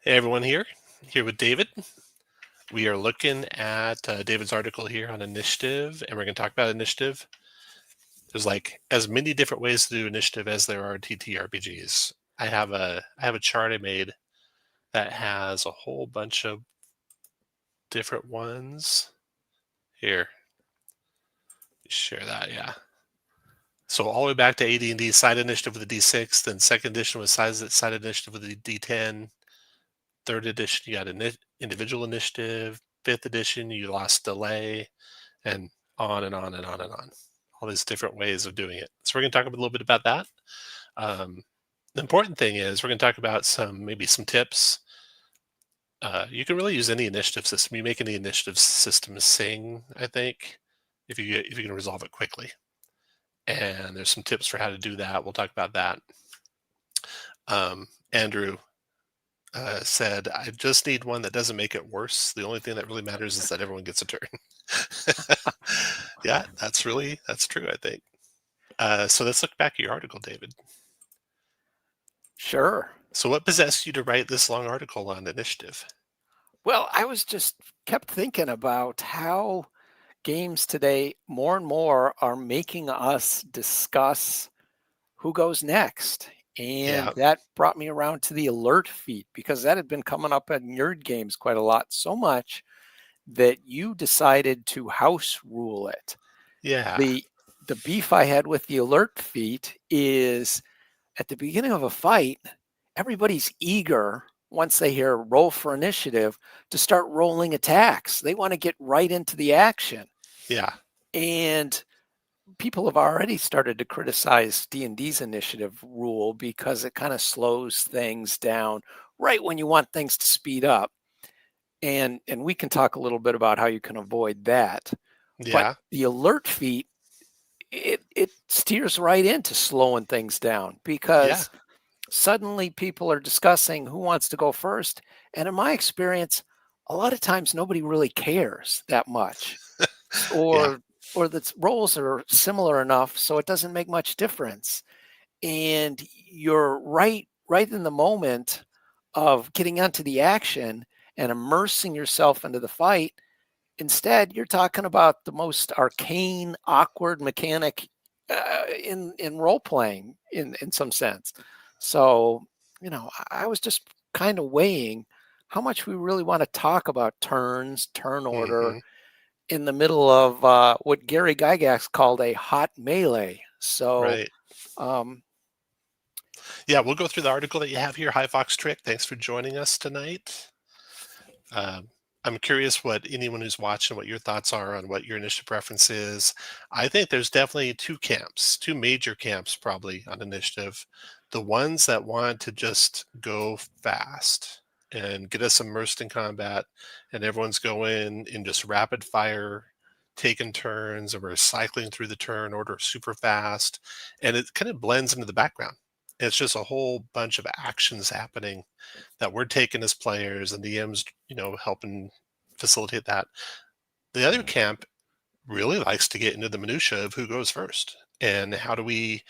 Hey everyone, here with David. We are looking at David's article here on initiative, and we're going to talk about initiative. There's like as many different ways to do initiative as there are TTRPGs. I have a chart I made that has a whole bunch of different ones. Here, share that, yeah. So all the way back to AD&D side initiative with the D6, then second edition was side initiative with the D10. Third edition, you got individual initiative. Fifth edition, you lost delay, and on and on and on and on. All these different ways of doing it. So we're going to talk a little bit about that. The important thing is we're going to talk about maybe some tips. You can really use any initiative system. You make any initiative system sing, I think, if you can resolve it quickly. And there's some tips for how to do that. We'll talk about that. Andrew said, I just need one that doesn't make it worse. The only thing that really matters is that everyone gets a turn. Yeah, that's true, I think. So let's look back at your article, David. Sure. So what possessed you to write this long article on initiative? Well, I was just kept thinking about how games today more and more are making us discuss who goes next. And Yeah, that brought me around to the alert feat because that had been coming up in nerd games quite a lot, so much that you decided to house rule it. yeah, The beef I had with the alert feat is at the beginning of a fight, everybody's eager once they hear roll for initiative to start rolling attacks. They want to get right into the action. yeah, And people have already started to criticize D&D's initiative rule because it kind of slows things down right when you want things to speed up. And we can talk a little bit about how you can avoid that. But yeah, the alert feat, it steers right into slowing things down yeah, because suddenly people are discussing who wants to go first. And in my experience, a lot of times nobody really cares that much, yeah, or the roles are similar enough so it doesn't make much difference. And you're right in the moment of getting onto the action and immersing yourself into the fight. Instead, you're talking about the most arcane, awkward mechanic in role playing in some sense. So, I was just kind of weighing how much we really want to talk about turns, turn order hmm, in the middle of what Gary Gygax called a hot melee. So, right. um, Yeah, we'll go through the article that you have here. Hi, Fox Trick. Thanks for joining us tonight. Um, I'm curious what anyone who's watching, what your thoughts are on what your initiative preference is. I think there's definitely two major camps probably on initiative. The ones that want to just go fast and get us immersed in combat, and everyone's going in just rapid fire, taking turns, and we're cycling through the turn order super fast, and it kind of blends into the background. It's just a whole bunch of actions happening that we're taking as players and the M's, helping facilitate that. The other camp really likes to get into the minutia of who goes first and how do we,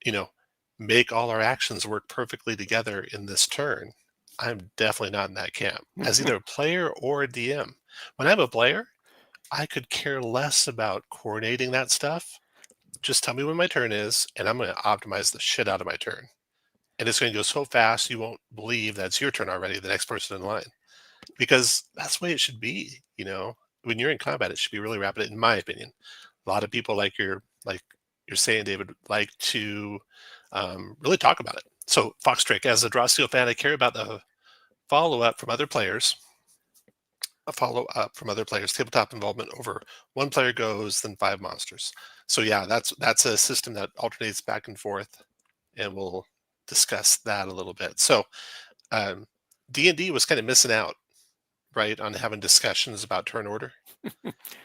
you know, make all our actions work perfectly together in this turn. I'm definitely not in that camp as either a player or a DM. When I'm a player, I could care less about coordinating that stuff. Just tell me when my turn is, and I'm going to optimize the shit out of my turn. And it's going to go so fast you won't believe that it's your turn already, the next person in line. Because that's the way it should be. When you're in combat, it should be really rapid, in my opinion. A lot of people, like you're saying, David, like to really talk about it. So, Fox Trick, as a Drawsteel fan, I care about the follow up from other players. A follow up from other players, tabletop involvement over one player goes, then five monsters. So yeah, that's a system that alternates back and forth, and we'll discuss that a little bit. So um, D&D was kind of missing out, right, on having discussions about turn order.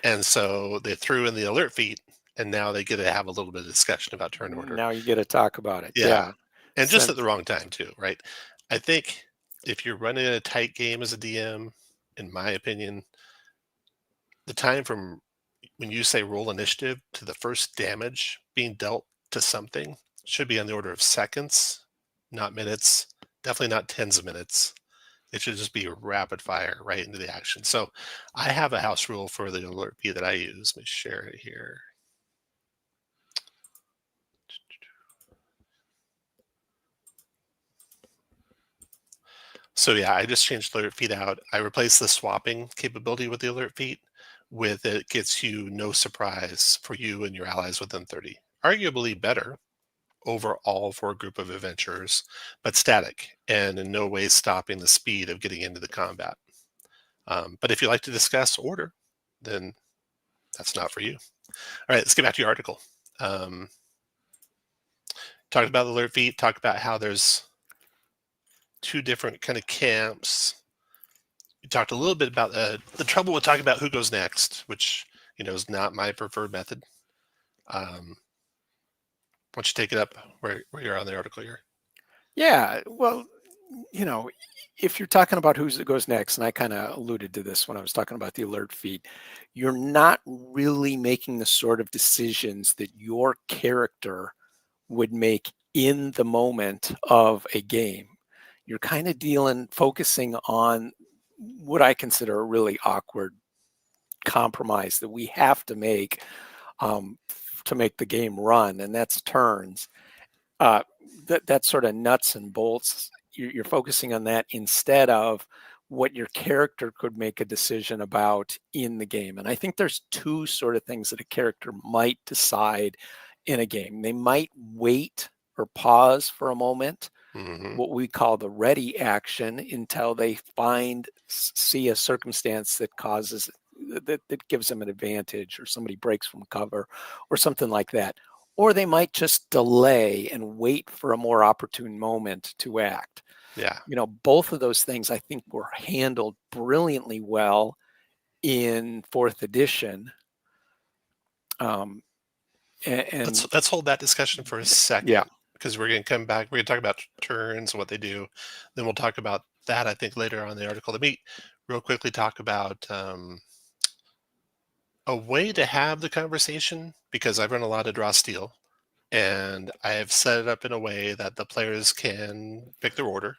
And so they threw in the alert feat, and now they get to have a little bit of discussion about turn order. now you get to talk about it. Yeah. Yeah. And just at Since the wrong time, too, right? I think if you're running a tight game as a DM, in my opinion, the time from when you say roll initiative to the first damage being dealt to something should be on the order of seconds, not minutes, definitely not tens of minutes. It should just be rapid fire right into the action. So I have a house rule for the alert feed that I use. Let me share it here. So yeah, I just changed the alert feed out. I replaced the swapping capability with the alert feed with it gets you no surprise for you and your allies within 30. Arguably better overall for a group of adventurers, but static and in no way stopping the speed of getting into the combat. But if you like to discuss order, then that's not for you. All right, let's get back to your article. Talk about the alert feed, talk about how there's two different kind of camps. You talked a little bit about the trouble with talking about who goes next, which is not my preferred method. Why don't you take it up where you're on the article here? Yeah, well, if you're talking about who goes next, and I kind of alluded to this when I was talking about the alert feed, you're not really making the sort of decisions that your character would make in the moment of a game. You're kind of focusing on what I consider a really awkward compromise that we have to make the game run, and that's turns. That's sort of nuts and bolts. You're focusing on that instead of what your character could make a decision about in the game. And I think there's two sort of things that a character might decide in a game. They might wait or pause for a moment, what we call the ready action, until they see a circumstance that gives them an advantage, or somebody breaks from cover or something like that. Or they might just delay and wait for a more opportune moment to act. Yeah. Both of those things I think were handled brilliantly well in 4th edition. And let's hold that discussion for a second. Yeah. Because we're going to come back. We're going to talk about turns and what they do. Then we'll talk about that, I think, later on in the article. Let me real quickly talk about a way to have the conversation, because I've run a lot of draw steal, and I have set it up in a way that the players can pick their order,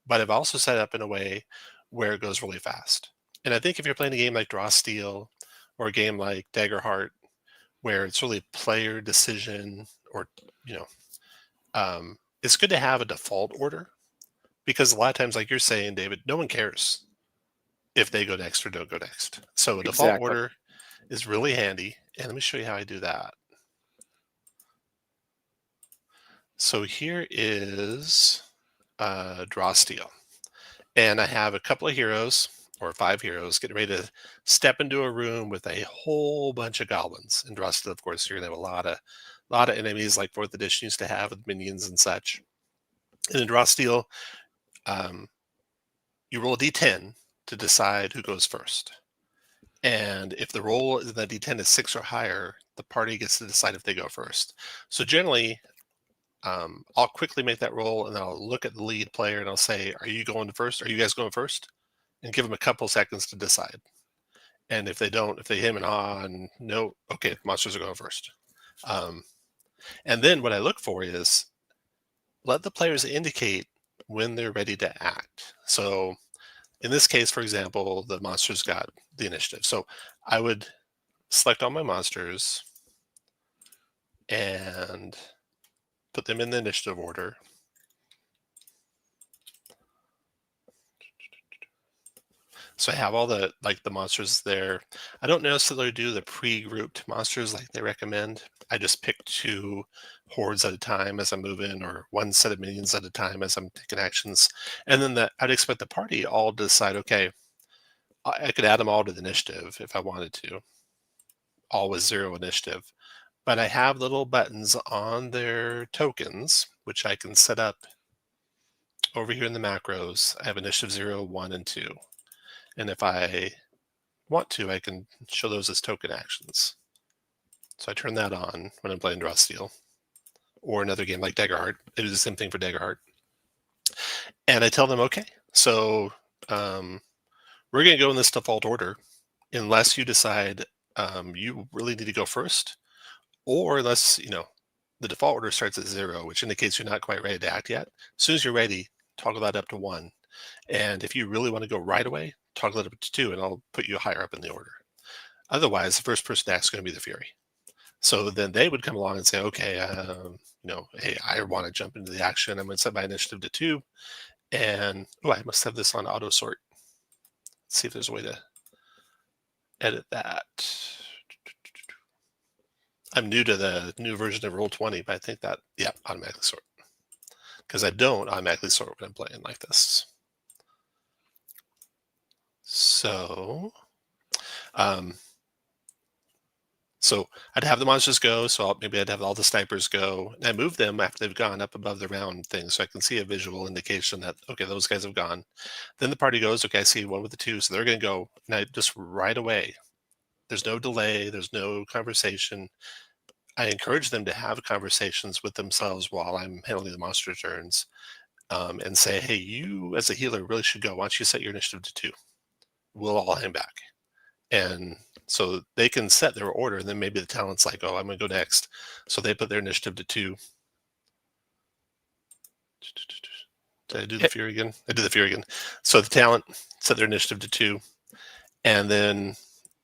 but I've also set it up in a way where it goes really fast. And I think if you're playing a game like Draw Steal or a game like Daggerheart, where it's really player decision, or it's good to have a default order, because a lot of times, like you're saying, David, no one cares if they go next or don't go next. So a default Exactly. order is really handy. And let me show you how I do that. So here is Draw Steal. And I have a couple of heroes, or 5 heroes, getting ready to step into a room with a whole bunch of goblins. In Draw Steal, of course, you're going to have a lot of enemies like 4th edition used to have with minions and such. And in Draw Steal, you roll a d10 to decide who goes first. And if the roll in the d10 is 6 or higher, the party gets to decide if they go first. So generally, I'll quickly make that roll, and I'll look at the lead player and I'll say, are you going first? Are you guys going first? And give them a couple seconds to decide. And if they don't, if they him and and no, okay, monsters are going first. And then what I look for is let the players indicate when they're ready to act. So in this case, for example, the monsters got the initiative. So I would select all my monsters and put them in the initiative order. So I have all the monsters there. I don't necessarily do the pre-grouped monsters like they recommend. I just pick 2 hordes at a time as I'm moving, or 1 set of minions at a time as I'm taking actions. And then I'd expect the party all to decide, okay, I could add them all to the initiative if I wanted to, all with 0 initiative. But I have little buttons on their tokens, which I can set up over here in the macros. I have initiative 0, 1, and 2. And if I want to, I can show those as token actions. So I turn that on when I'm playing Draw Steal, or another game like Daggerheart. It is the same thing for Daggerheart. And I tell them, okay, so we're going to go in this default order unless you decide you really need to go first, or unless, the default order starts at 0, which indicates you're not quite ready to act yet. As soon as you're ready, toggle that up to 1. And if you really want to go right away, toggle it up to 2, and I'll put you higher up in the order. Otherwise, the first person to act is going to be the Fury. So then they would come along and say, okay, hey, I want to jump into the action. I'm going to set my initiative to 2. And, I must have this on auto sort. Let's see if there's a way to edit that. I'm new to the new version of Roll20, but I think that, automatically sort. Because I don't automatically sort when I'm playing like this. So, so I'd have the monsters go. So maybe I'd have all the snipers go, and I move them after they've gone up above the round thing, so I can see a visual indication that, okay, those guys have gone. Then the party goes, okay, I see one with the 2, so they're going to go, and I just right away. There's no delay. There's no conversation. I encourage them to have conversations with themselves while I'm handling the monster turns, and say, hey, you as a healer really should go. Why don't you set your initiative to 2? We'll all hang back. And so they can set their order, and then maybe the talent's like, oh, I'm going to go next. So they put their initiative to 2. Did I do the Fury again? I did the Fury again. So the talent set their initiative to 2. And then,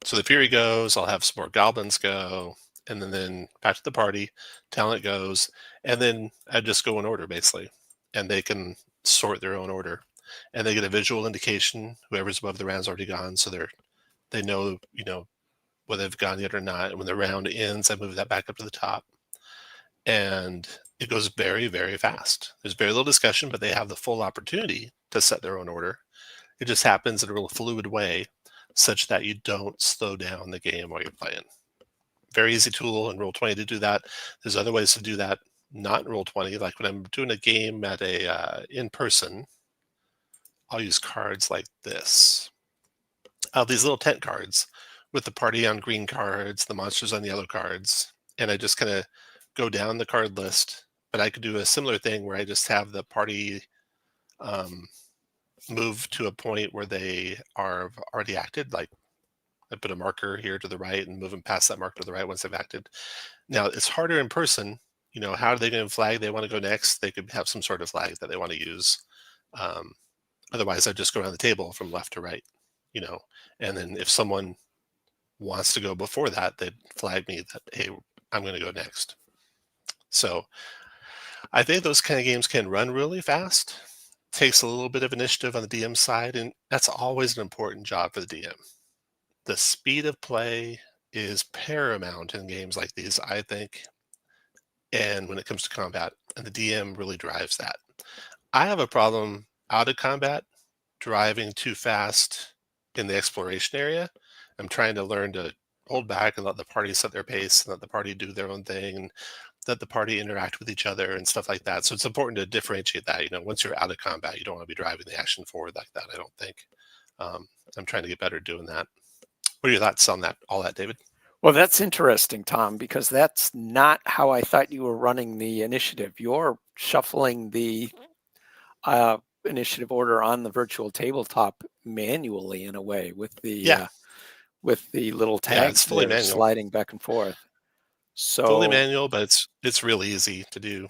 so the Fury goes, I'll have some more goblins go. And then back to the party, talent goes. And then I just go in order, basically. And they can sort their own order. And they get a visual indication. Whoever's above the round's already gone. So they know, whether they've gone yet or not. And when the round ends, I move that back up to the top. And it goes very, very fast. There's very little discussion, but they have the full opportunity to set their own order. It just happens in a real fluid way, such that you don't slow down the game while you're playing. Very easy tool in Roll20 to do that. There's other ways to do that, not in Roll20. Like when I'm doing a game at a in person, I'll use cards like this. These little tent cards with the party on green cards, the monsters on yellow cards, and I just kind of go down the card list. But I could do a similar thing where I just have the party move to a point where they are already acted. Like I put a marker here to the right and move them past that marker to the right once they've acted. Now it's harder in person. How are they going to flag they want to go next? They could have some sort of flag that they want to use. Otherwise, I just go around the table from left to right. And then if someone wants to go before that, they'd flag me that, hey, I'm going to go next. So I think those kind of games can run really fast. Takes a little bit of initiative on the DM side, and that's always an important job for the DM. The speed of play is paramount in games like these, I think, and when it comes to combat, and the DM really drives that. I have a problem out of combat driving too fast in the exploration area. I'm trying to learn to hold back and let the party set their pace and let the party do their own thing and let the party interact with each other and stuff like that. So it's important to differentiate that. Once you're out of combat, you don't want to be driving the action forward like that, I don't think. I'm trying to get better at doing that. What are your thoughts on all that, David? Well, that's interesting, Tom, because that's not how I thought you were running the initiative. You're shuffling the initiative order on the virtual tabletop manually in a way with the little tags it's fully manual. sliding back and forth. So fully manual, but it's really easy to do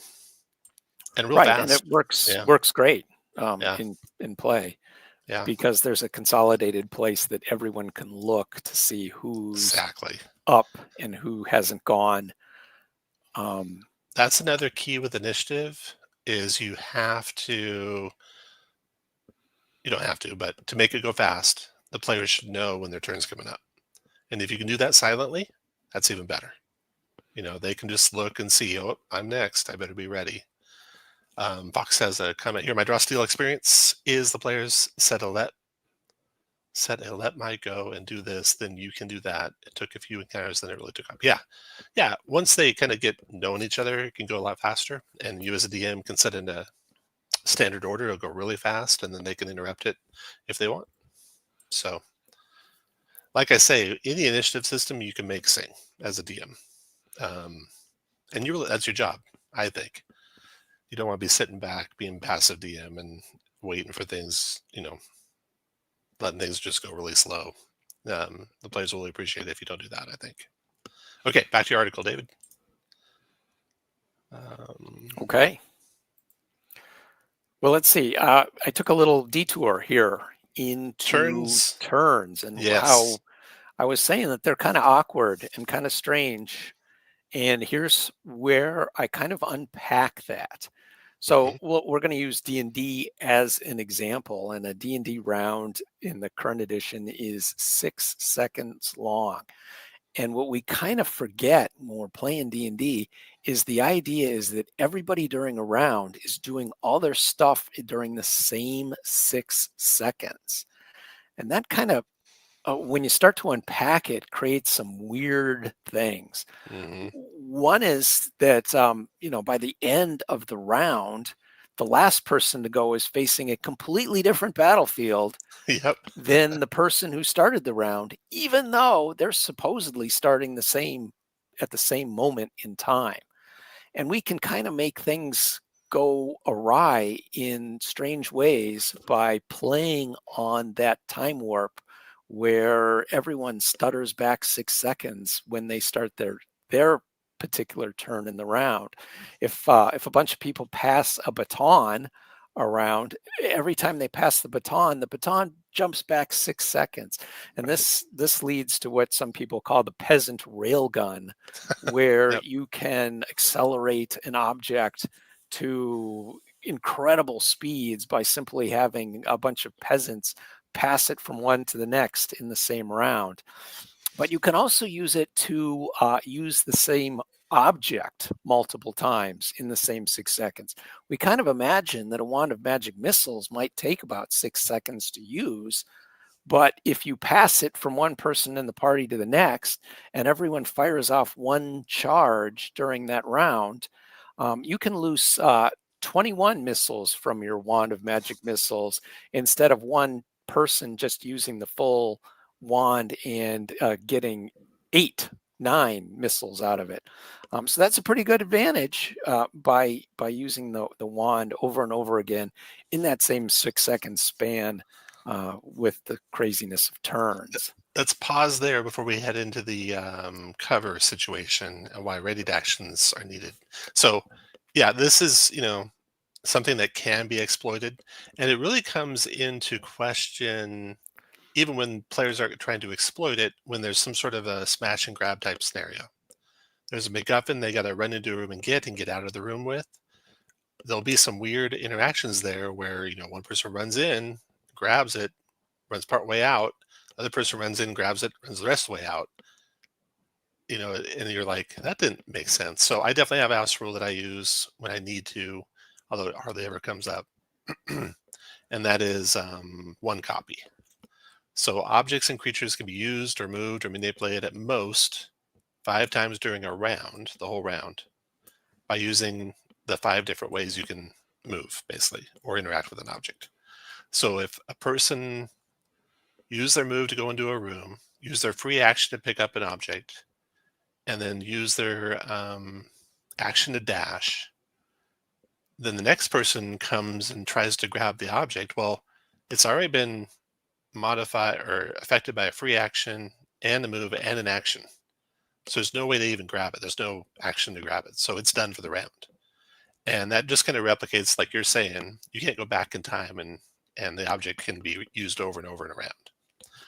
and real right, fast. and it works great in play. Yeah, because there's a consolidated place that everyone can look to see who's exactly up and who hasn't gone. That's another key with initiative is you don't have to, but to make it go fast, the players should know when their turn's coming up. And if you can do that silently, that's even better. They can just look and see, oh, I'm next. I better be ready. Fox has a comment here. My draw steal experience is the players set a let my go and do this, then you can do that. It took a few encounters, then it really took up. Yeah. Once they kind of get knowing each other, it can go a lot faster. And you as a DM can set in a standard order. It'll go really fast, and then they can interrupt it if they want. So, like I say, any initiative system you can make sing as a DM. And that's your job, I think. You don't want to be sitting back, being passive DM and waiting for things, letting things just go really slow. The players will really appreciate it if you don't do that, I think. Okay, back to your article, David. Okay. Well, let's see. I took a little detour here into Turns, turns and how yes. I was saying that they're kind of awkward and kind of strange. And here's where I kind of unpack that. So Mhm. we're going to use D&D as an example, and a D&D round in the current edition is 6 seconds long. And what we kind of forget when we're playing D&D is the idea is that everybody during a round is doing all their stuff during the same 6 seconds. And that kind of when you start to unpack it, creates some weird things. Mhm. One is that by the end of the round, the last person to go is facing a completely different battlefield Yep. than the person who started the round, even though they're supposedly starting the same at the same moment in time. And we can kind of make things go awry in strange ways by playing on that time warp where everyone stutters back 6 seconds when they start their particular turn in the round. If a bunch of people pass a baton around, every time they pass the baton jumps back 6 seconds. And Right. this leads to what some people call the peasant railgun, where Yep. you can accelerate an object to incredible speeds by simply having a bunch of peasants pass it from one to the next in the same round. But you can also use it to use the same object multiple times in the same 6 seconds. We kind of imagine that a wand of magic missiles might take about 6 seconds to use, but if you pass it from one person in the party to the next, and everyone fires off one charge during that round, you can lose 21 missiles from your wand of magic missiles instead of one person just using the full wand and getting 8, 9 missiles out of it. So that's a pretty good advantage by using the wand over and over again in that same 6 second span with the craziness of turns. Let's pause there before we head into the cover situation and why ready actions are needed. So, yeah, this is something that can be exploited, and it really comes into question even when players are trying to exploit it. When there's some sort of a smash and grab type scenario, there's a MacGuffin they got to run into a room and get out of the room with. There'll be some weird interactions there where one person runs in, grabs it, runs part way out. Other person runs in, grabs it, runs the rest of the way out. And you're like, that didn't make sense. So I definitely have a house rule that I use when I need to, although it hardly ever comes up, and that is one copy. So objects and creatures can be used or moved or manipulated at most 5 times during a round, the whole round, by using the 5 different ways you can move, basically, or interact with an object. So if a person use their move to go into a room, use their free action to pick up an object, and then use their action to dash, then the next person comes and tries to grab the object. Well, it's already been modified or affected by a free action and a move and an action. So there's no way to even grab it. There's no action to grab it. So it's done for the round. And that just kind of replicates, like you're saying, you can't go back in time and the object can be used over and over and around.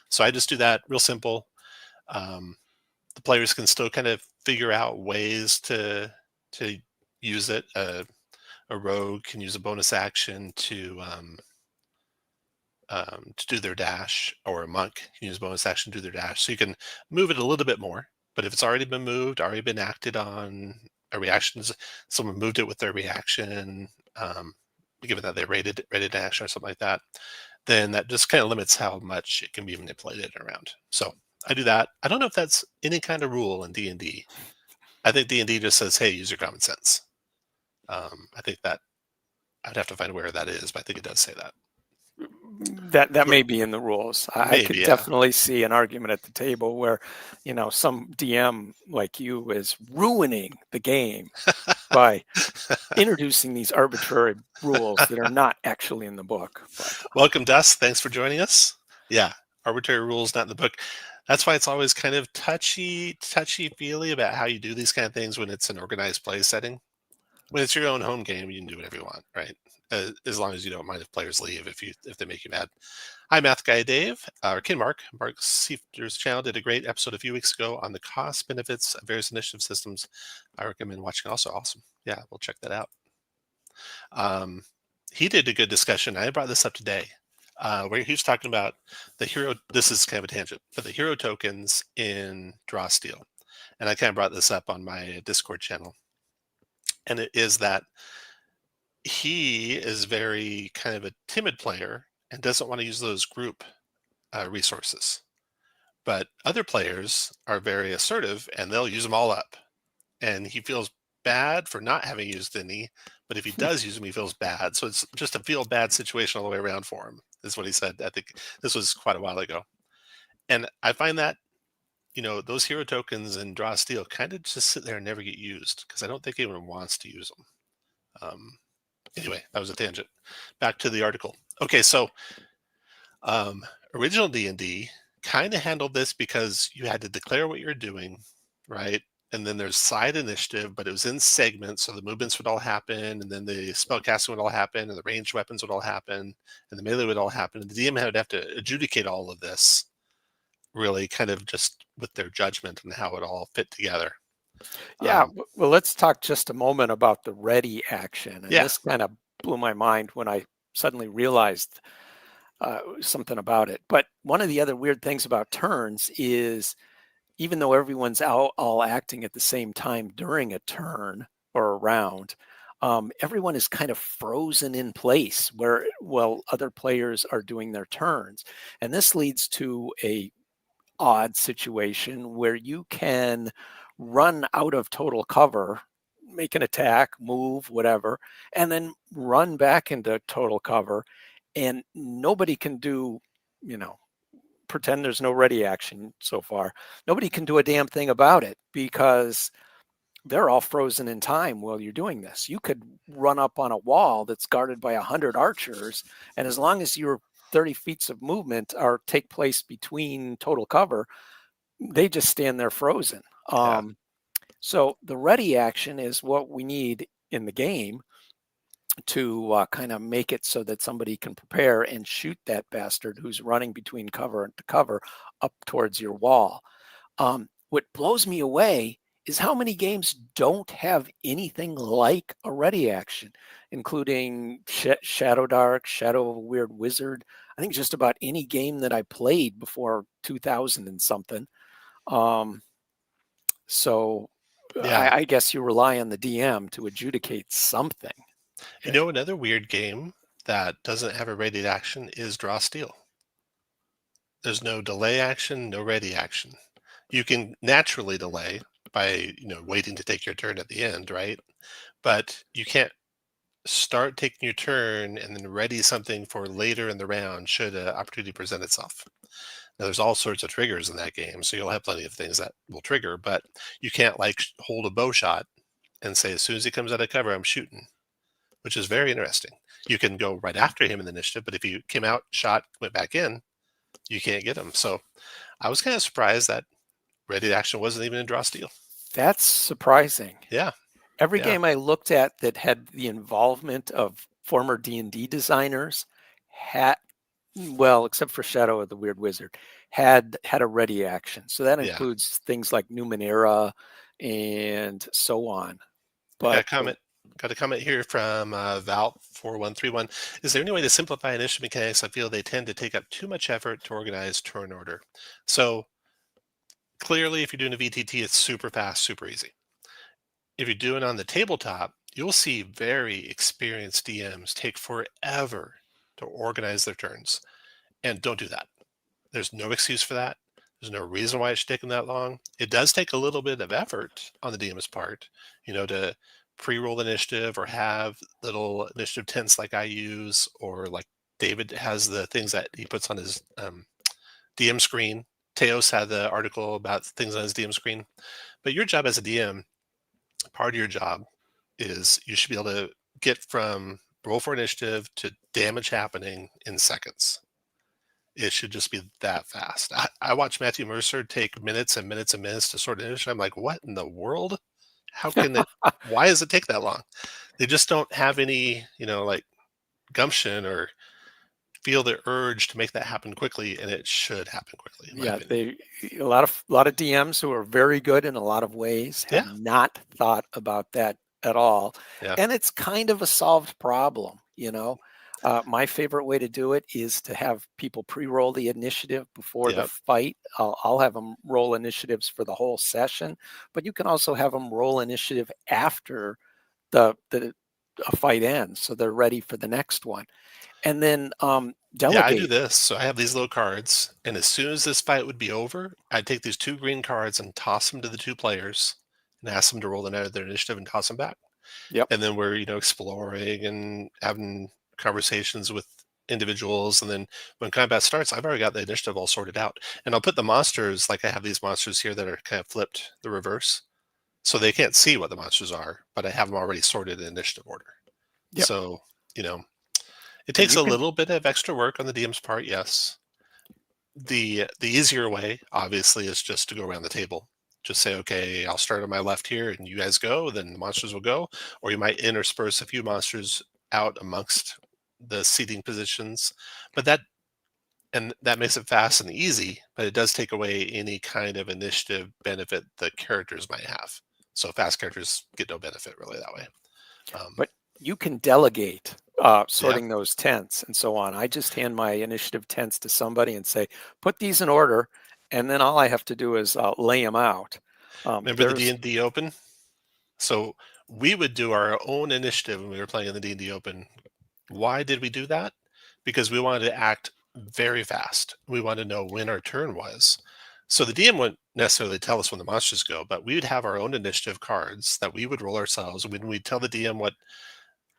So I just do that real simple. Um, the players can still kind of figure out ways to use it. A rogue can use a bonus action to do their dash, or a monk can use bonus action to do their dash. So you can move it a little bit more. But if it's already been moved, already been acted on, a reaction, someone moved it with their reaction, given that they rated an action or something like that, then that just kind of limits how much it can be manipulated around. So I do that. I don't know if that's any kind of rule in D&D. I think D&D just says, hey, use your common sense. I think that I'd have to find where that is, but I think it does say that. That But may be in the rules. I maybe, could yeah. definitely see an argument at the table where, some DM like you is ruining the game by introducing these arbitrary rules that are not actually in the book. But Welcome, Dust. Thanks for joining us. Yeah, arbitrary rules not in the book. That's why it's always kind of touchy feely about how you do these kind of things when it's an organized play setting. When it's your own home game, you can do whatever you want, right? as long as you don't mind if players leave if they make you mad. Hi, Math Guy Dave, or Ken Mark Seifter's channel did a great episode a few weeks ago on the cost benefits of various initiative systems. I recommend watching. Also, awesome. Yeah, we'll check that out. He did a good discussion. I brought this up today, where he was talking about the hero. This is kind of a tangent, but the hero tokens in Draw Steel, and I kind of brought this up on my Discord channel. And it is that he is very kind of a timid player and doesn't want to use those group resources. But other players are very assertive and they'll use them all up. And he feels bad for not having used any, but if he does use them, he feels bad. So it's just a feel bad situation all the way around for him, is what he said. I think this was quite a while ago. And I find that, those hero tokens in Draw Steel kind of just sit there and never get used because I don't think anyone wants to use them. Anyway, that was a tangent. Back to the article. Okay, so original D&D kind of handled this because you had to declare what you're doing, right? And then there's side initiative, but it was in segments, so the movements would all happen, and then the spellcasting would all happen, and the ranged weapons would all happen, and the melee would all happen. And the DM would have to adjudicate all of this, really, kind of just with their judgment and how it all fit together. Yeah, well, let's talk just a moment about the ready action. And this kind of blew my mind when I suddenly realized something about it. But one of the other weird things about turns is even though everyone's all acting at the same time during a turn or a round, everyone is kind of frozen in place while other players are doing their turns. And this leads to a odd situation where you can run out of total cover, make an attack, move, whatever, and then run back into total cover, and nobody can do, pretend there's no ready action so far. Nobody can do a damn thing about it because they're all frozen in time while you're doing this. You could run up on a wall that's guarded by 100 archers, and as long as your 30 feet of movement take place between total cover, they just stand there frozen. So the ready action is what we need in the game to kind of make it so that somebody can prepare and shoot that bastard who's running between cover and cover up towards your wall. What blows me away is how many games don't have anything like a ready action, including Shadow Dark, Shadow of a Weird Wizard. I think just about any game that I played before 2000 and something. So I guess you rely on the DM to adjudicate something. Another weird game that doesn't have a ready action is Draw Steel. There's no delay action, no ready action. You can naturally delay by, waiting to take your turn at the end, right? But you can't start taking your turn and then ready something for later in the round should an opportunity present itself. Now, there's all sorts of triggers in that game, so you'll have plenty of things that will trigger, but you can't hold a bow shot and say, as soon as he comes out of cover, I'm shooting, which is very interesting. You can go right after him in the initiative, but if you came out, shot, went back in, you can't get him. So I was kind of surprised that ready action wasn't even in Draw Steel. That's surprising. Yeah. Every game I looked at that had the involvement of former D&D designers except for Shadow of the Weird Wizard, had a ready action. So that includes things like Numenera and so on. But got a comment here from Val4131. Is there any way to simplify initiative mechanics? I feel they tend to take up too much effort to organize turn order. So clearly, if you're doing a VTT, it's super fast, super easy. If you're doing it on the tabletop, you'll see very experienced DMs take forever to organize their turns. And don't do that. There's no excuse for that. There's no reason why it's taking that long. It does take a little bit of effort on the DM's part, to pre-roll initiative or have little initiative tents like I use, or like David has the things that he puts on his DM screen. Teos had the article about things on his DM screen. But your job as a DM, part of your job is you should be able to get from roll for initiative to damage happening in seconds. It should just be that fast. I watched Matthew Mercer take minutes and minutes and minutes to sort initiative. I'm like, what in the world? How can it? Why does it take that long? They just don't have any, gumption or feel the urge to make that happen quickly, and it should happen quickly, in my Yeah, opinion. they a lot of DMs who are very good in a lot of ways have Yeah, not thought about that at all, yeah, and it's kind of a solved problem, you know? My favorite way to do it is to have people pre-roll the initiative before the yep, fight. I'll have them roll initiatives for the whole session, but you can also have them roll initiative after the a fight ends, so they're ready for the next one, and then, yeah. I do delegate. this. So I have these little cards, and as soon as this fight would be over, I'd take these 2 green cards and toss them to the 2 players, and ask them to roll their initiative and toss them back. Yep, And then we're exploring and having conversations with individuals, and then when combat starts, I've already got the initiative all sorted out, and I'll put the monsters, like I have these monsters here that are kind of flipped the reverse, so they can't see what the monsters are, but I have them already sorted in initiative order. yep, So you know it and takes you a can little bit of extra work on the DM's part, yes. The easier way, obviously, is just to go around the table. Just say, okay, I'll start on my left here, and you guys go. Then the monsters will go, or you might intersperse a few monsters out amongst the seating positions. But that makes it fast and easy. But it does take away any kind of initiative benefit the characters might have. So fast characters get no benefit really that way. Um, but you can delegate yeah, sorting those tents and so on. I just hand my initiative tents to somebody and say, put these in order, and then all I have to do is lay them out. remember the D There's and D Open? So we would do our own initiative when we were playing in the D&D Open. Why did we do that? Because we wanted to act very fast. We wanted to know when our turn was. So the DM wouldn't necessarily tell us when the monsters go, but we would have our own initiative cards that we would roll ourselves. When we tell the DM what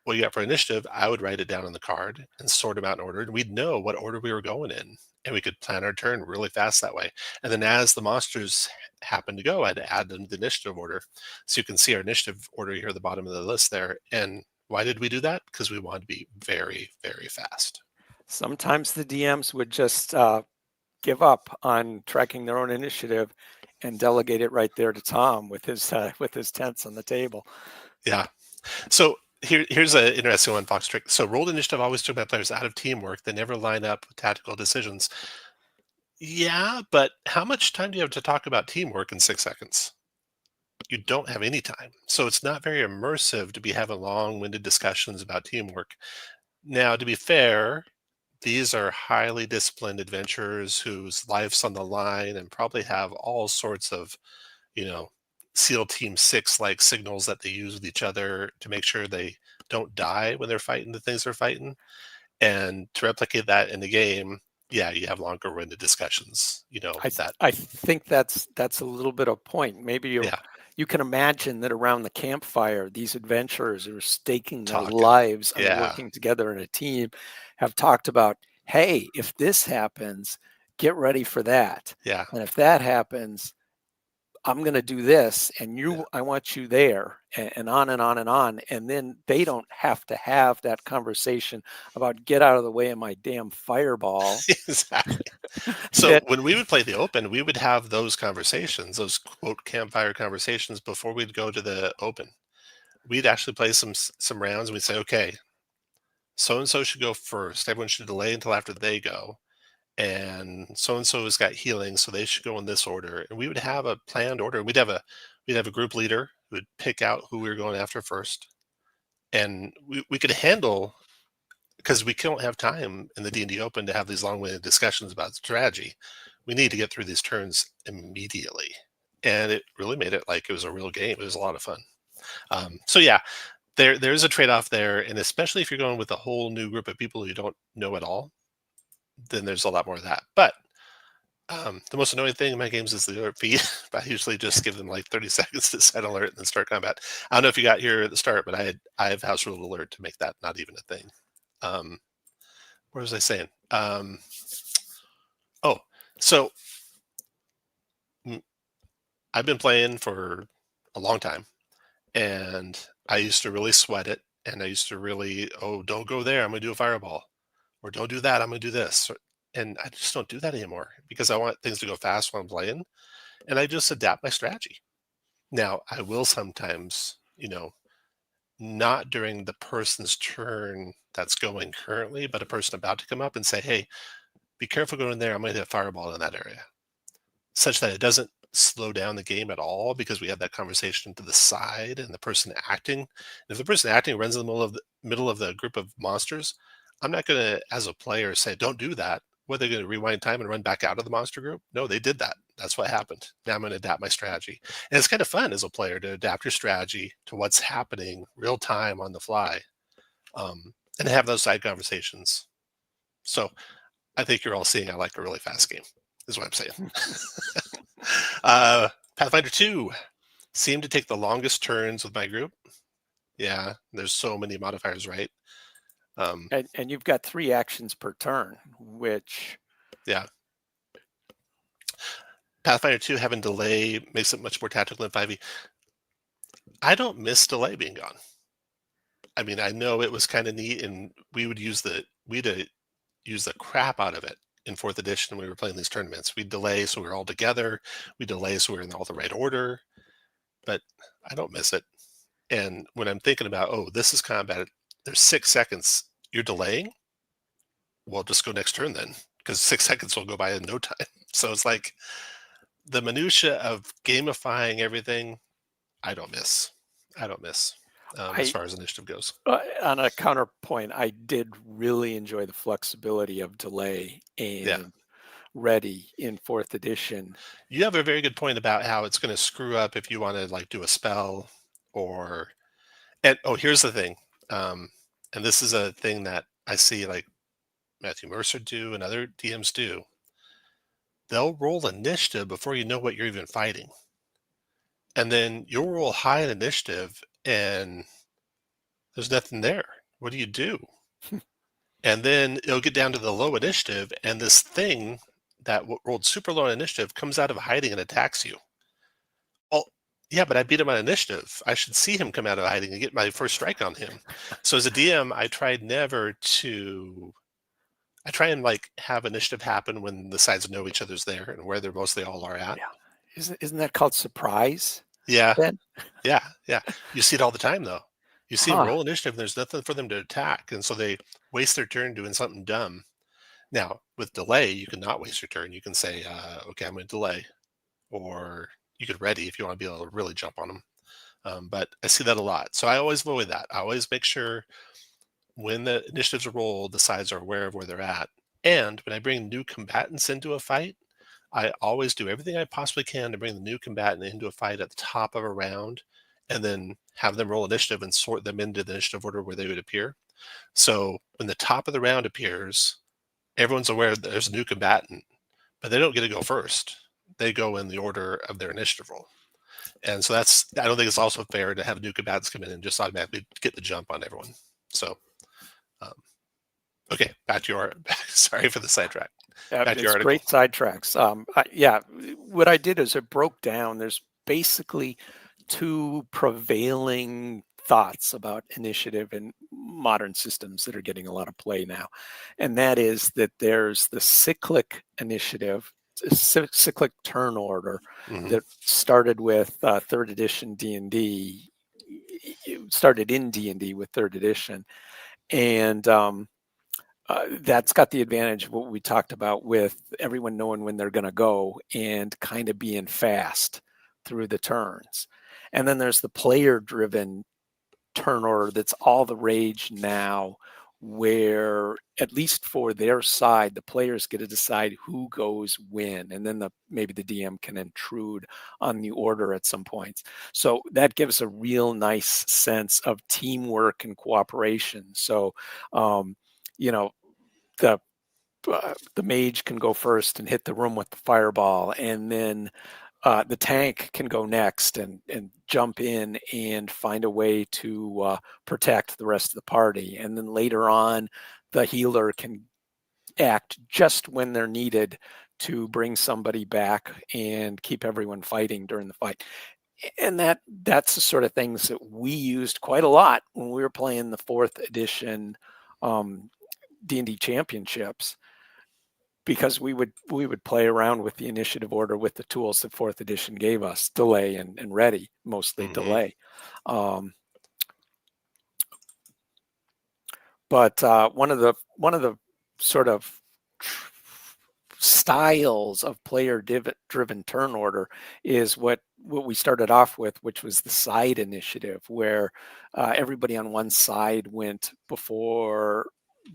you got for initiative, I would write it down on the card and sort them out in order, and we'd know what order we were going in, and we could plan our turn really fast that way. And then as the monsters happen to go, I'd add them to the initiative order, so you can see our initiative order here at the bottom of the list there. And why did we do that? Because we wanted to be very, very fast. sometimes the DMs would just give up on tracking their own initiative and delegate it right there to Tom with his tents on the table. Yeah. So here's an interesting one, Fox trick. So rolled initiative always took my players out of teamwork. They never line up with tactical decisions. Yeah, but how much time do you have to talk about teamwork in 6 seconds? You don't have any time. So it's not very immersive to be having long-winded discussions about teamwork. Now, to be fair, these are highly disciplined adventurers whose life's on the line and probably have all sorts of, you know, SEAL Team 6 like signals that they use with each other to make sure they don't die when they're fighting the things they're fighting. And to replicate that in the game, yeah, you have longer winded discussions, I think that's a little bit of point. Maybe yeah, you can imagine that around the campfire, these adventurers who are staking their talking. lives on Yeah, working together in a team have talked about, hey, if this happens, get ready for that. yeah, And if that happens, I'm going to do this, and yeah. I want you there, and on and on and on. And then they don't have to have that conversation about get out of the way of my damn fireball. Exactly. So That when we would play the open, we would have those conversations, those quote campfire conversations before we'd go to the open. We'd actually play some rounds and we'd say, okay, so and so should go first. Everyone should delay until after they go. And so has got healing, so they should go in this order. And we would have a planned order. We'd have a group leader who would pick out who we were going after first. And we could handle, because we don't have time in the D&D Open to have these long-winded discussions about strategy. We need to get through these turns immediately, and it really made it like it was a real game. It was a lot of fun. So yeah, there's a trade-off there, and especially if you're going with a whole new group of people who you don't know at all, then there's a lot more of that. But the most annoying thing in my games is the alert feed. I usually just give them like 30 seconds to set alert and then start combat. I don't know if you got here at the start, but I have house rule alert to make that not even a thing. Um, what was I saying? Oh, so mm, I've been playing for a long time, and I used to really sweat it, and I used to really, oh, don't go there, I'm gonna do a fireball, or don't do that, I'm gonna do this, and I just don't do that anymore because I want things to go fast when I'm playing, and I just adapt my strategy. Now, I will sometimes, not during the person's turn. that's going currently, but a person about to come up, and say, hey, be careful going in there. I'm going to hit a fireball in that area, such that it doesn't slow down the game at all because we have that conversation to the side and the person acting. And if the person acting runs in the middle of the group of monsters, I'm not going to, as a player, say, don't do that. What, they're going to rewind time and run back out of the monster group? No, they did that. That's what happened. Now I'm going to adapt my strategy. And it's kind of fun as a player to adapt your strategy to what's happening real time on the fly, and have those side conversations. So I think you're all seeing I like a really fast game, is what I'm saying. Pathfinder 2 seemed to take the longest turns with my group. Yeah, there's so many modifiers, right? And you've got 3 actions per turn, which Yeah. Pathfinder 2 having delay makes it much more tactical than 5e. I don't miss delay being gone. I mean, I know it was kind of neat, and we'd use the crap out of it in 4th edition when we were playing these tournaments. We'd delay so we were all together. We delay so we were in all the right order. But I don't miss it. And when I'm thinking about, oh, this is combat, there's 6 seconds. You're delaying? Well, just go next turn then, because 6 seconds will go by in no time. So it's like the minutia of gamifying everything, I don't miss. As I far as initiative goes. on a counterpoint, I did really enjoy the flexibility of delay Yeah. and ready in 4th edition. You have a very good point about how it's going to screw up if you want to like do a spell or, and oh, here's the thing. And this is a thing that I see like Matthew Mercer do and other DMs do. They'll roll initiative before you know what you're even fighting. And then you'll roll high in initiative and there's nothing there. What do you do? And then it'll get down to the low initiative, and this thing that rolled super low on initiative comes out of hiding and attacks you. Well, yeah, but I beat him on initiative. I should see him come out of hiding and get my first strike on him. So as a DM, I try and like have initiative happen when the sides know each other's there and where they're mostly all are at. Yeah. Isn't that called surprise? Yeah. Then? Yeah. You see it all the time though. You see them Huh. roll initiative and there's nothing for them to attack. And so they waste their turn doing something dumb. Now, with delay, you can not waste your turn. You can say, okay, I'm going to delay. Or you could ready if you want to be able to really jump on them. But I see that a lot. So I always avoid that. I always make sure when the initiatives are rolled, the sides are aware of where they're at. And when I bring new combatants into a fight, I always do everything I possibly can to bring the new combatant into a fight at the top of a round and then have them roll initiative and sort them into the initiative order where they would appear. So when the top of the round appears, everyone's aware that there's a new combatant, but they don't get to go first. They go in the order of their initiative roll. And so I don't think it's also fair to have new combatants come in and just automatically get the jump on everyone. So, okay, back to your, sorry for the sidetrack. Back to your It's article. great sidetracks. Yeah, what I did is it broke down. There's basically 2 prevailing thoughts about initiative in modern systems that are getting a lot of play now. And that is that there's the cyclic initiative, cyclic turn order that started with 3rd edition D&D. It started in D&D with 3rd edition. And that's got the advantage of what we talked about with everyone knowing when they're going to go and kind of being fast through the turns. And then there's the player driven turn order that's all the rage now, where at least for their side, the players get to decide who goes when, and then maybe the DM can intrude on the order at some points. So that gives a real nice sense of teamwork and cooperation. So the mage can go first and hit the room with the fireball, and then the tank can go next and jump in and find a way to protect the rest of the party. And then later on, the healer can act just when they're needed to bring somebody back and keep everyone fighting during the fight. And that's the sort of things that we used quite a lot when we were playing the 4th edition D&D championships, because we would play around with the initiative order with the tools that 4th edition gave us, delay and ready, mostly delay. But one of the sort of styles of player-driven turn order is what we started off with, which was the side initiative, where everybody on one side went before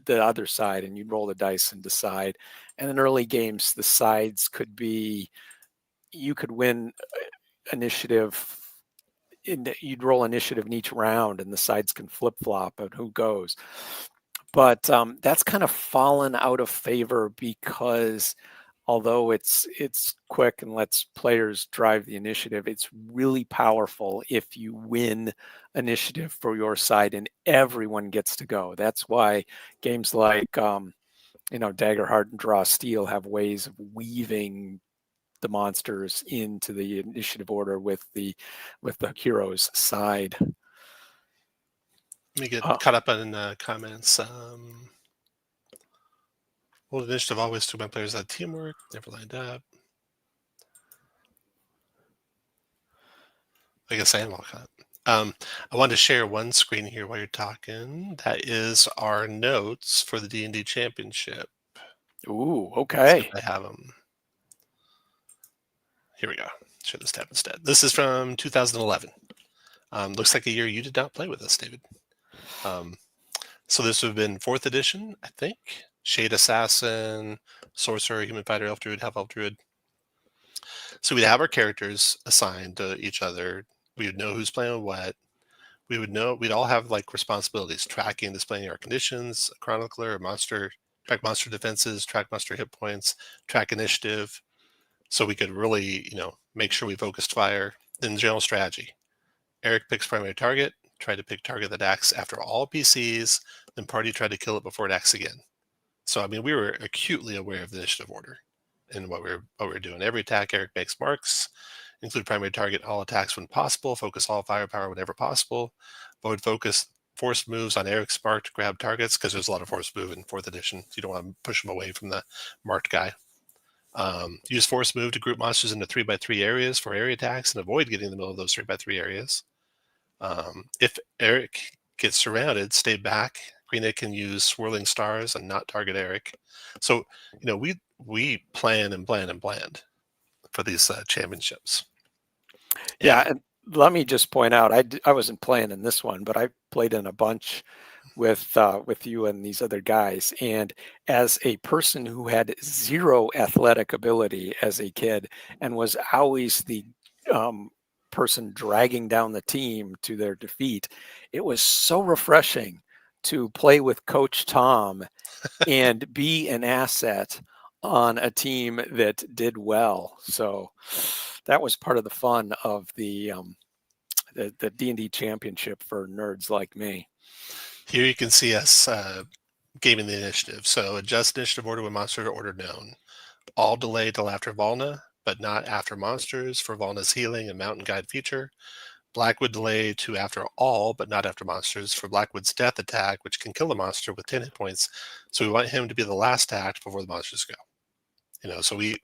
the other side, and you'd roll the dice and decide. And in early games, the sides could be, you could win initiative. You'd roll initiative in each round, and the sides can flip flop on who goes. But that's kind of fallen out of favor because although it's quick and lets players drive the initiative, it's really powerful if you win initiative for your side and everyone gets to go. That's why games like Daggerheart and Draw Steel have ways of weaving the monsters into the initiative order with the hero's side. Let me get caught up on comments. Hold initiative always to my players had teamwork, never lined up. I guess I am all caught up. I wanted to share one screen here while you're talking. That is our notes for the D&D Championship. Ooh, See okay. if I have them. Here we go. Share this tab instead. This is from 2011. Looks like a year you did not play with us, David. So this would have been 4th edition, I think. Shade Assassin, Sorcerer, Human Fighter, Elf Druid, Half Elf Druid. So we'd have our characters assigned to each other. We would know who's playing what. We'd all have like responsibilities, tracking, displaying our conditions, a chronicler, a monster, track monster defenses, track monster hit points, track initiative. So we could really, make sure we focused fire. Then general strategy. Eric picks primary target, try to pick target that acts after all PCs, then party tried to kill it before it acts again. So we were acutely aware of the initiative order and what we were doing. Every attack Eric makes marks, include primary target all attacks when possible, focus all firepower whenever possible, avoid focus forced moves on Eric's mark to grab targets, because there's a lot of forced move in 4th edition. You don't want to push them away from the marked guy. Use force move to group monsters into 3x3 areas for area attacks and avoid getting in the middle of those 3x3 areas. If Eric gets surrounded, stay back. Green can use swirling stars and not target Eric. So, we plan and plan and planned for these championships. Yeah, and let me just point out, I wasn't playing in this one, but I played in a bunch with you and these other guys. And as a person who had zero athletic ability as a kid and was always the person dragging down the team to their defeat, it was so refreshing to play with Coach Tom and be an asset on a team that did well. So that was part of the fun of the D&D championship for nerds like me. Here you can see us gaming the initiative. So adjust initiative order when monster order known. All delay till after Volna, but not after monsters for Volna's healing and mountain guide feature. Blackwood delay to after all, but not after monsters for Blackwood's death attack, which can kill a monster with 10 hit points. So we want him to be the last act before the monsters go. So we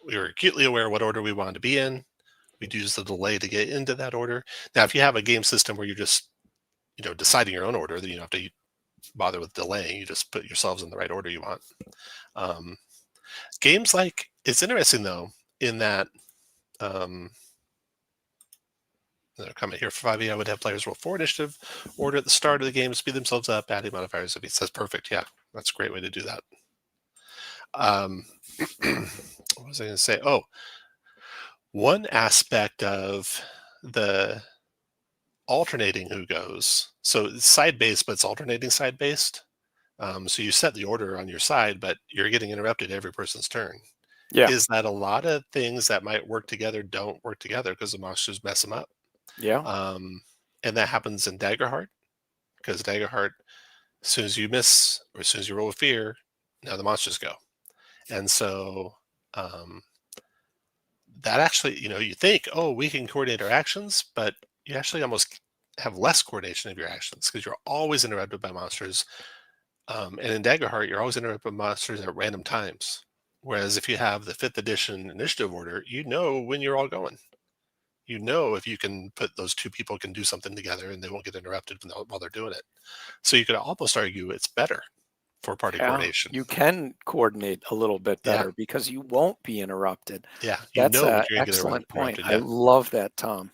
were acutely aware of what order we wanted to be in. We'd use the delay to get into that order. Now, if you have a game system where you're just, deciding your own order, then you don't have to bother with delaying. You just put yourselves in the right order you want. Games like, it's interesting though, in that, another comment here for 5e, I would have players roll 4 initiative order at the start of the game, speed themselves up, adding modifiers if he says perfect. Yeah, that's a great way to do that. What was I going to say? Oh, one aspect of the alternating who goes, so it's side-based, but it's alternating side-based. So you set the order on your side, but you're getting interrupted every person's turn. Yeah. Is that a lot of things that might work together don't work together because the monsters mess them up. Yeah. And that happens in Daggerheart, because Daggerheart, as soon as you miss or as soon as you roll a fear, now the monsters go. And so that actually, you think, oh, we can coordinate our actions, but you actually almost have less coordination of your actions because you're always interrupted by monsters. And in Daggerheart, you're always interrupted by monsters at random times. Whereas if you have the 5th edition initiative order, you know when you're all going. you know if you can put those two people can do something together and they won't get interrupted while they're doing it. So you could almost argue it's better for party Yeah, coordination. you can coordinate a little bit Yeah, better because you won't be interrupted. yeah, you That's know an if you're gonna get excellent point. interrupted. I Yeah. love that, Tom.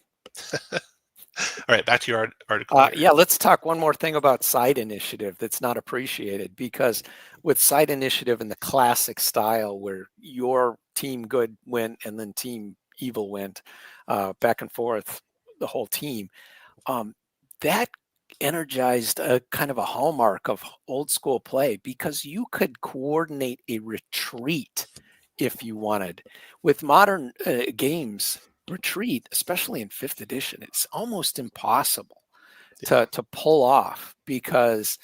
All right, back to your article here. Yeah, let's talk one more thing about side initiative that's not appreciated, because with side initiative in the classic style where your team good went and then team evil went, back and forth, the whole team, um, that energized a kind of a hallmark of old school play, because you could coordinate a retreat if you wanted. With modern games, retreat, especially in fifth edition, it's almost impossible Yeah, to pull off, because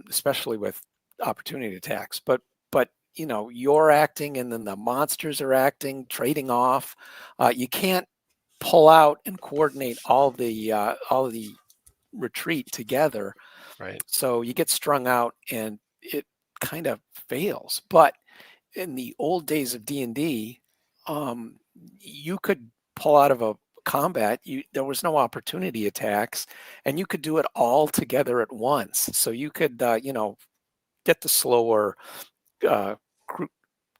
especially with opportunity attacks. But you're acting and then the monsters are acting, trading off. You can't pull out and coordinate all the retreat together, right. so you get strung out and it kind of fails. But in the old days of D&D, um, you could pull out of a combat. There was no opportunity attacks, and you could do it all together at once. So you could, get the slower uh,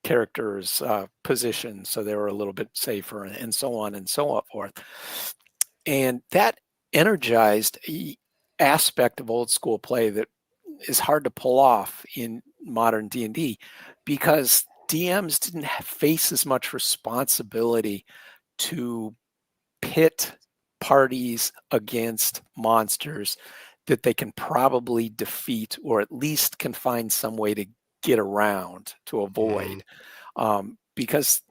characters positioned so they were a little bit safer, and so on and so forth. And that energized aspect of old school play that is hard to pull off in modern D&D, because DMs didn't face as much responsibility to pit parties against monsters that they can probably defeat, or at least can find some way to get around, to Mm, avoid, because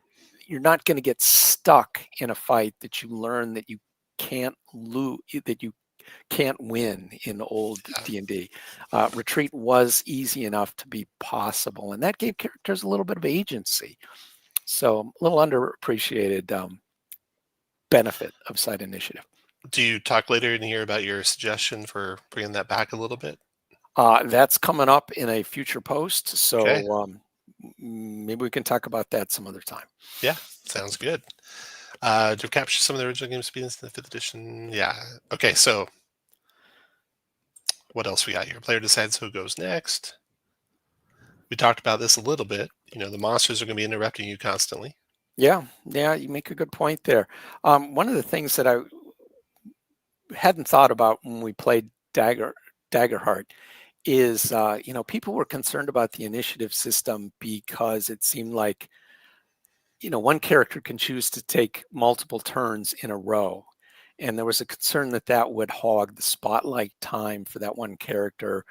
you're not going to get stuck in a fight that you learn that you can't lose, that you can't win in old yeah. D&D. Retreat was easy enough to be possible, and that gave characters a little bit of agency. So a little underappreciated benefit of side initiative. Do you talk later in here about your suggestion for bringing that back a little bit? That's coming up in a future post, Okay. so maybe we can talk about that some other time. Yeah, sounds good. To capture some of the original game speeds in the fifth edition. Yeah. Okay, so what else we got here? Player decides who goes next. We talked about this a little bit. The monsters are going to be interrupting you constantly. Yeah, you make a good point there. One of the things that I hadn't thought about when we played Daggerheart is, people were concerned about the initiative system because it seemed like, one character can choose to take multiple turns in a row. And there was a concern that that would hog the spotlight time for that one character.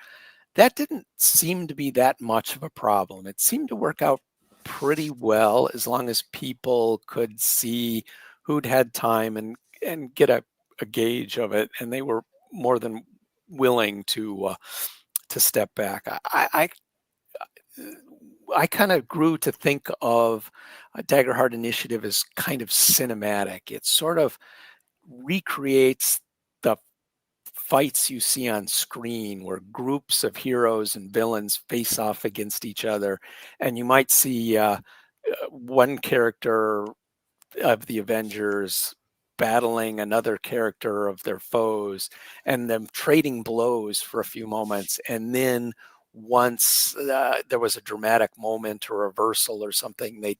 That didn't seem to be that much of a problem. It seemed to work out pretty well as long as people could see who'd had time and get a gauge of it, and they were more than willing to step back. I kind of grew to think of a Daggerheart Initiative as kind of cinematic. It sort of recreates the fights you see on screen, where groups of heroes and villains face off against each other, and you might see one character of the Avengers battling another character of their foes, and them trading blows for a few moments, and then once there was a dramatic moment or reversal or something, they'd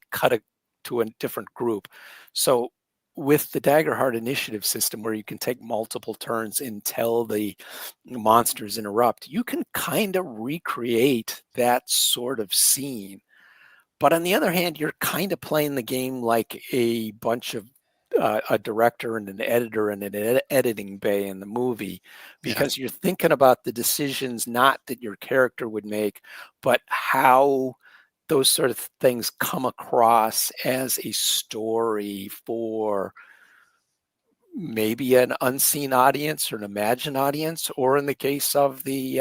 to a different group. So with the Daggerheart initiative system, where you can take multiple turns until the monsters interrupt, you can kind of recreate that sort of scene. But on the other hand, you're kind of playing the game like a bunch of a director and an editor and an editing bay in the movie, Yeah. because you're thinking about the decisions not that your character would make, but how those sort of things come across as a story for maybe an unseen audience or an imagined audience, or in the case of the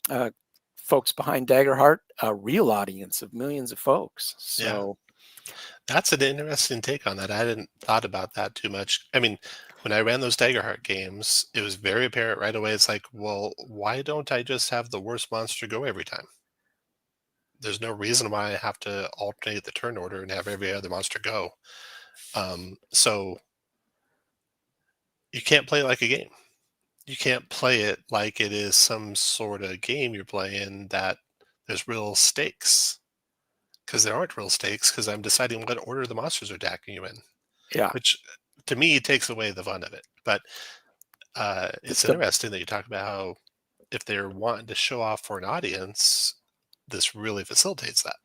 uh, folks behind Daggerheart, a real audience of millions of folks. Yeah. So That's an interesting take on that. I hadn't thought about that too much. I mean, when I ran those Daggerheart games, it was very apparent right away. It's like, well, why don't I just have the worst monster go every time? There's no reason why I have to alternate the turn order and have every other monster go. So you can't play it like a game. You can't play it like it is some sort of game you're playing that there's real stakes, because there aren't real stakes, because I'm deciding what order the monsters are attacking you in, Yeah. which to me takes away the fun of it. But The, it's the interesting that you talk about how if they're wanting to show off for an audience, this really facilitates that.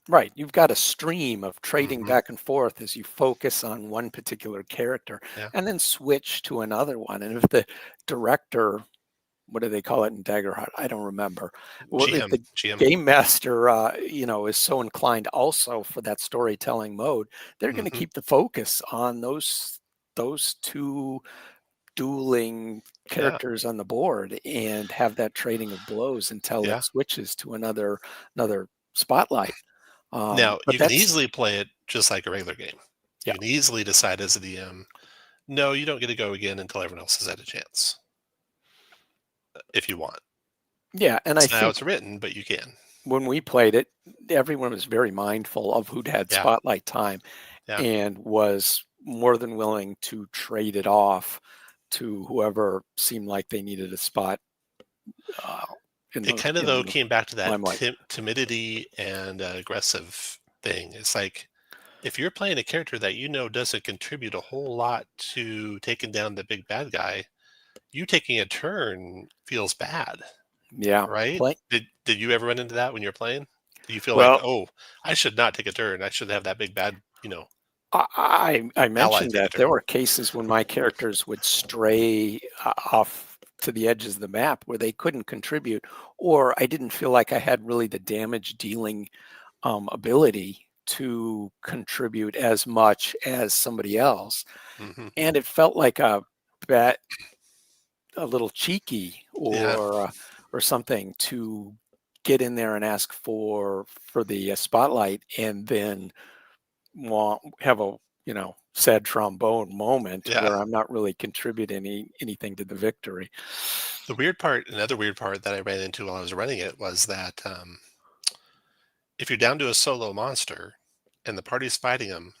Right. You've got a stream of trading Hmm. back and forth as you focus on one particular character Yeah. and then switch to another one. And if the director, what do they call it in Daggerheart? I don't remember. Well, if GM, the GM. game master, is so inclined also for that storytelling mode, they're going to Hmm. keep the focus on those two dueling Yeah. characters on the board and have that trading of blows until it Yeah. switches to another spotlight. Now But you can that's easily play it just like a regular game. You yeah, can easily decide as a DM, no, you don't get to go again until everyone else has had a chance, if you want. yeah, and I It's not how think it's written, but you can. when we played it, everyone was very mindful of who'd had Yeah. spotlight time Yeah. and was more than willing to trade it off to whoever seemed like they needed a spot uh, in It the kind of, in though, the came back to that limelight. timidity and aggressive thing. It's like, if you're playing a character that you know doesn't contribute a whole lot to taking down the big bad guy, you taking a turn feels bad, Yeah, right? play Did you ever run into that when you're playing? Do you feel like, well. oh, I should not take a turn. I should have that big bad, I ally mentioned take a that there turn. were cases when my characters would stray off to the edges of the map where they couldn't contribute, or I didn't feel like I had really the damage dealing ability to contribute as much as somebody else, Hmm. and it felt like a bet, a little cheeky, Yeah. or something to get in there and ask for the spotlight, and then have a sad trombone moment Yeah. where I'm not really contributing anything to the victory. Another weird part that I ran into while I was running it was that if you're down to a solo monster and the party's fighting him,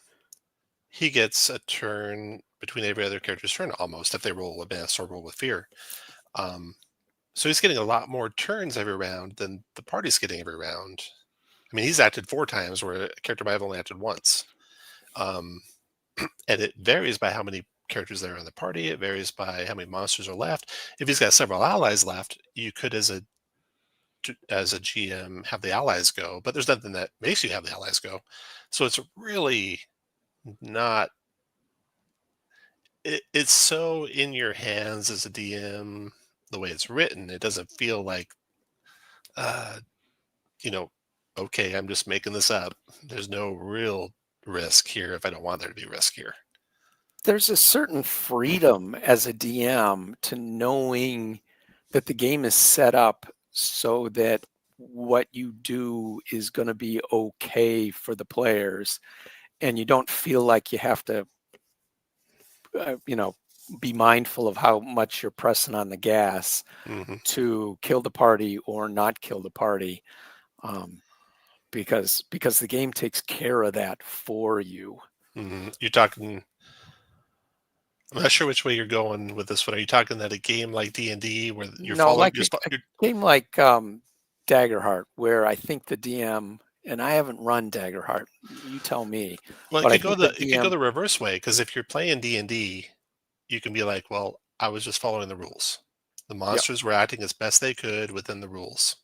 he gets a turn between every other character's turn almost if they roll with miss or roll with fear. Um, so he's getting a lot more turns every round than the party's getting every round. I mean, he's acted 4 times where a character might have only acted once. Um, and it varies by how many characters there are in the party. It varies by how many monsters are left. If he's got several allies left, you could, as a GM, have the allies go, but there's nothing that makes you have the allies go. So it's really not. It's so in your hands as a DM the way it's written. It doesn't feel like, uh, you know, okay, I'm just making this up. There's no real risk here if I don't want there to be risk here. There's a certain freedom as a DM to knowing that the game is set up so that what you do is going to be okay for the players, and you don't feel like you have to uh, you know be mindful of how much you're pressing on the gas Hmm. to kill the party or not kill the party, um, because the game takes care of that for you. Hmm. You're talking. I'm not sure which way you're going with this one. Are you talking that a game like D&D where you're No, following, like a you're game like Daggerheart, where I think the DM, and I haven't run Daggerheart, you tell me, well, but I think the it could go DM, the reverse way, because if you're playing D&D, you can be like, well, I was just following the rules. The yeah, monsters were acting as best they could within the rules.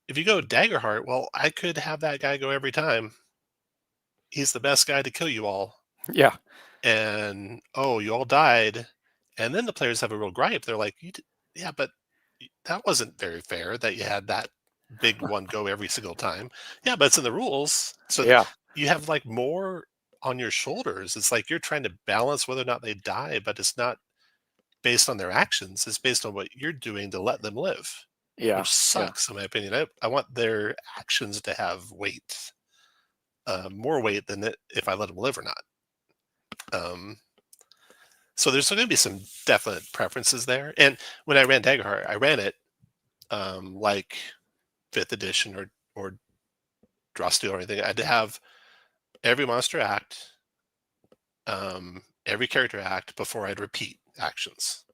If you go Daggerheart, well, I could have that guy go every time. He's the best guy to kill you all. yeah, And oh, you all died. And then the players have a real gripe. They're like, yeah, but that wasn't very fair that you had that big one go every single time. Yeah, but it's in the rules. So yeah, you have like more on your shoulders. It's like you're trying to balance whether or not they die, but it's not based on their actions. It's based on what you're doing to let them live, yeah, which yeah. sucks in my opinion. I want their actions to have weight, more weight than if I let them live or not. Um, so there's going to be some definite preferences there. And when I ran Daggerheart, I ran it like fifth edition or Drosteel or anything. I had to have every monster act, every character act before I'd repeat. actions,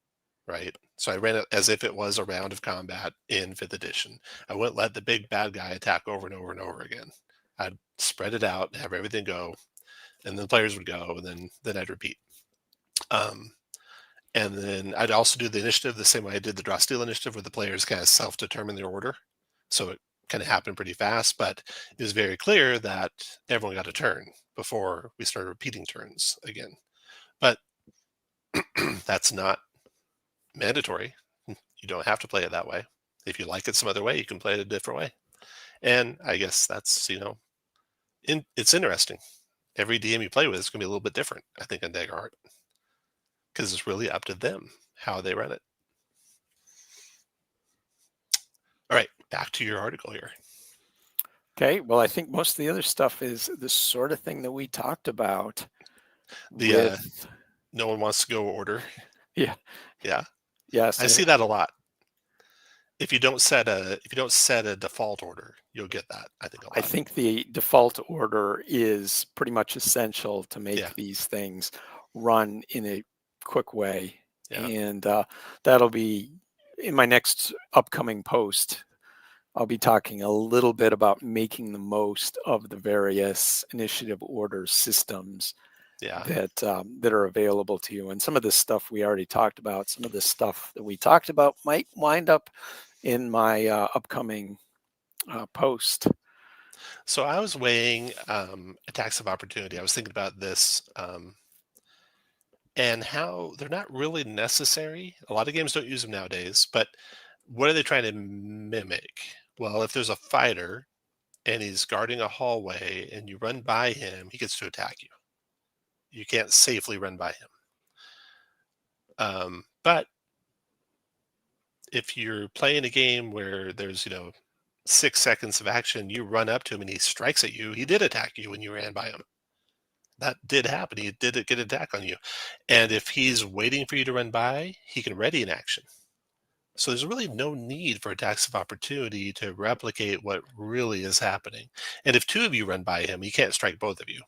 right? So I ran it as if it was a round of combat in 5th edition. I wouldn't let the big bad guy attack over and over and over again. I'd spread it out, have everything go, and then the players would go, and then I'd repeat. And then I'd also do the initiative the same way I did the Draw Steel initiative, where the players kind of self-determine their order. So it kind of happened pretty fast, but it was very clear that everyone got a turn before we started repeating turns again. But that's not mandatory. You don't have to play it that way. If you like it some other way, you can play it a different way. And I guess that's, it's interesting. Every DM you play with is going to be a little bit different, I think, in Dagger Heart, because it's really up to them how they run it. All right, back to your article here. Okay, well, I think most of the other stuff is the sort of thing that we talked about. No one wants to go order. Yeah. Yeah. Yes. I see that a lot. If you don't set a default order, you'll get that, I think, a lot. I think the default order is pretty much essential to make these things run in a quick way. Yeah. And that'll be in my next upcoming post. I'll be talking a little bit about making the most of the various initiative order systems that are available to you. And some of this stuff we already talked about. Some of the stuff that we talked about might wind up in my upcoming post. So I was weighing attacks of opportunity. I was thinking about this and how they're not really necessary. A lot of games don't use them nowadays, but what are they trying to mimic? Well, if there's a fighter and he's guarding a hallway and you run by him, he gets to attack you. You can't safely run by him. But if you're playing a game where there's, 6 seconds of action, you run up to him and he strikes at you, he did attack you when you ran by him. That did happen. He did get an attack on you. And if he's waiting for you to run by, he can ready an action. So there's really no need for attacks of opportunity to replicate what really is happening. And if 2 of you run by him, he can't strike both of you.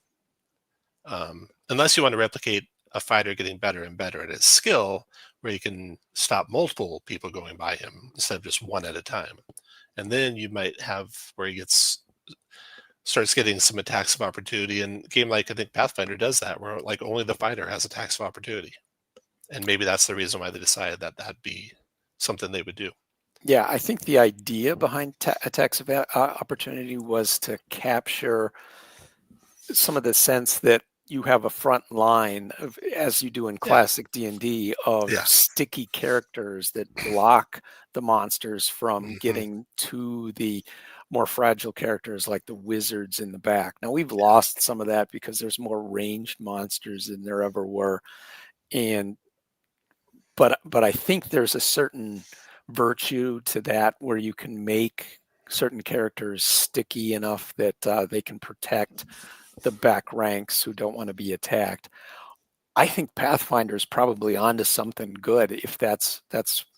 Unless you want to replicate a fighter getting better and better at his skill, where he can stop multiple people going by him instead of just one at a time. And then you might have where he starts getting some attacks of opportunity. And a game like, I think, Pathfinder does that, where like only the fighter has attacks of opportunity. And maybe that's the reason why they decided that that'd be something they would do. Yeah, I think the idea behind attacks of opportunity was to capture some of the sense that you have a front line of, as you do in classic D&D, of sticky characters that block the monsters from getting to the more fragile characters like the wizards in the back. Now we've lost some of that because there's more ranged monsters than there ever were. But I think there's a certain virtue to that where you can make certain characters sticky enough that they can protect the back ranks who don't want to be attacked. I think Pathfinder's probably onto something good if that's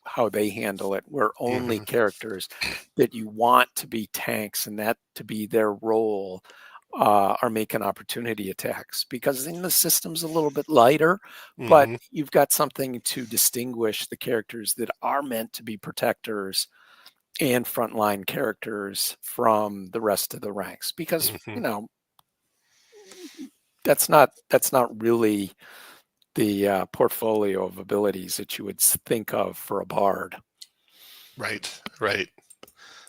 how they handle it, where only characters that you want to be tanks and that to be their role are making opportunity attacks, because then the system's a little bit lighter, but you've got something to distinguish the characters that are meant to be protectors and frontline characters from the rest of the ranks, because that's not really the portfolio of abilities that you would think of for a bard. Right.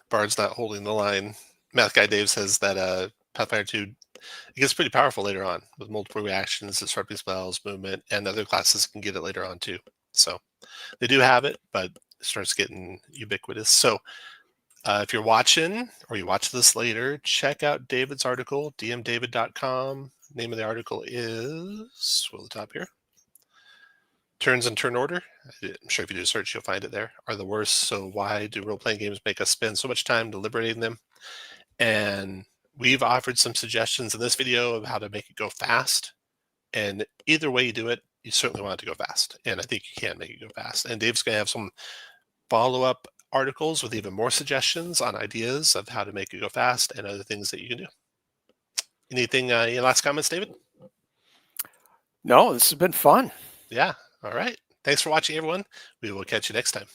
Bard's not holding the line. Math Guy Dave says that Pathfinder 2, it gets pretty powerful later on with multiple reactions, disrupting spells, movement, and other classes can get it later on too. So they do have it, but it starts getting ubiquitous. So if you're watching or you watch this later, check out David's article, dmdavid.com. Name of the article is, the top here, Turns and Turn Order. I'm sure if you do a search, you'll find it there. Are the worst. So why do role-playing games make us spend so much time deliberating them? And we've offered some suggestions in this video of how to make it go fast. And either way you do it, you certainly want it to go fast. And I think you can make it go fast. And Dave's going to have some follow-up articles with even more suggestions on ideas of how to make it go fast and other things that you can do. Anything, any last comments, David? No, this has been fun. Yeah. All right. Thanks for watching, everyone. We will catch you next time.